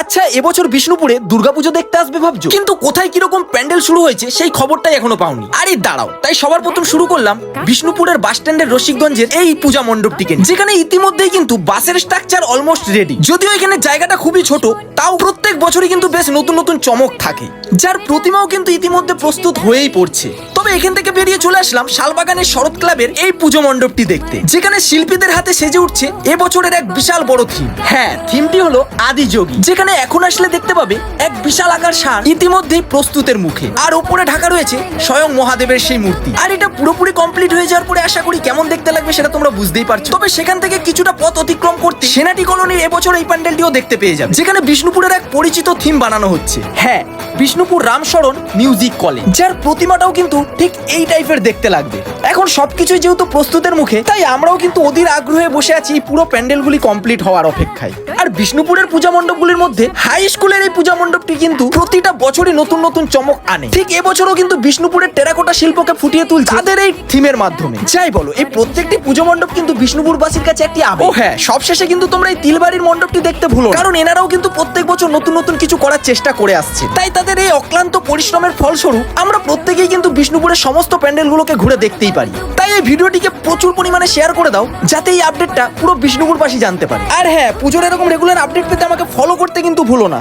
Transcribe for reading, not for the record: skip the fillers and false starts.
আচ্ছা, এবছর বিষ্ণুপুরে দুর্গাপুজো দেখতে আসবে ভাবছো, কিন্তু কোথায় কিরকম প্যান্ডেল শুরু হয়েছে সেই খবরটাই এখনো পাওনি। আরে দাঁড়াও, তাই সবার প্রথম শুরু করলাম বিষ্ণুপুরের বাস স্ট্যান্ডের রসিকগঞ্জের এই পূজা মণ্ডপটিকে, যেখানে ইতিমধ্যেই কিন্তু বাসের স্ট্রাকচার অলমোস্ট রেডি। যদিও এখানে জায়গাটা খুবই ছোট, তাও প্রত্যেক বছরই কিন্তু বেশ নতুন নতুন চমক থাকে, যার প্রতিমাও কিন্তু ইতিমধ্যে প্রস্তুত হয়েই পড়ছে। তবে এখান থেকে বেরিয়ে চলে আসলাম শালবাগানের শরৎ ক্লাবের এই পুজো মণ্ডপটি দেখতে, যেখানে শিল্পীদের হাতে সেজে উঠছে এবছরের এক বিশাল বড় থিম। হ্যাঁ, থিমটি হলো আদিযোগী, যেখানে এখন আসলে দেখতে পাবে এক বিশাল আকার ষাঁড় ইতিমধ্যেই প্রস্তুতের মুখে, আর ওপরে ঢাকা রয়েছে স্বয়ং মহাদেবের সেই মূর্তি। আর এটা পুরোপুরি কমপ্লিট হয়ে যাওয়ার পরে আশা করি কেমন দেখতে লাগবে সেটা তোমরা বুঝতেই পারছো। তবে সেখান থেকে কিছুটা পথ অতিক্রম করতে সেনাটি কলোনির এবছর এই প্যান্ডেলটিও দেখতে পেয়ে যাবে, যেখানে বিষ্ণুপুরের এক পরিচিত থিম বানানো হচ্ছে। হ্যাঁ, বিষ্ণুপুর রামশরণ মিউজিক কলেজ, যার প্রতিমাটাও কিন্তু ঠিক এই টাইপের দেখতে লাগবে। এখন সবকিছুই যেহেতু প্রস্তুতের মুখে, তাই আমরাও কিন্তু অধীর আগ্রহে বসে আছি এই পুরো প্যান্ডেলগুলি কমপ্লিট হওয়ার অপেক্ষায়। আর বিষ্ণুপুরের পূজা মণ্ডপগুলির মধ্যে হাই স্কুলের এই পূজা মণ্ডপটি কিন্তু প্রতিটা বছরই নতুন নতুন চমক আনে। ঠিক এবছরও কিন্তু বিষ্ণুপুরের টেরাকোটা শিল্পকে ফুটিয়ে তুলছে তাদের এই থিমের মাধ্যমে। যাই বলো, এই প্রত্যেকটি পূজা মণ্ডপ কিন্তু বিষ্ণুপুরবাসীর কাছে একটি আবেগ। ও হ্যাঁ, সবশেষে কিন্তু তোমরা এই তিলবাড়ির মণ্ডপটি দেখতে ভুলো না, কারণ এনারাও কিন্তু প্রত্যেক বছর নতুন নতুন কিছু করার চেষ্টা করে আসছে। তাই তাদের এই অক্লান্ত পরিশ্রমের ফলস্বরূপ আমরা প্রত্যেকেই কিন্তু বিষ্ণুপুরের সমস্ত প্যান্ডেলগুলোকে ঘুরে দেখতেই পারি। তাই এই ভিডিওটিকে প্রচুর পরিমাণে শেয়ার করে দাও, যাতে এই আপডেটটা পুরো বিষ্ণুপুরবাসী জানতে পারে। আর হ্যাঁ, পুজোর এরকম রেগুলার আপডেট পেতে আমাকে ফলো করতে কিন্তু ভুলো না।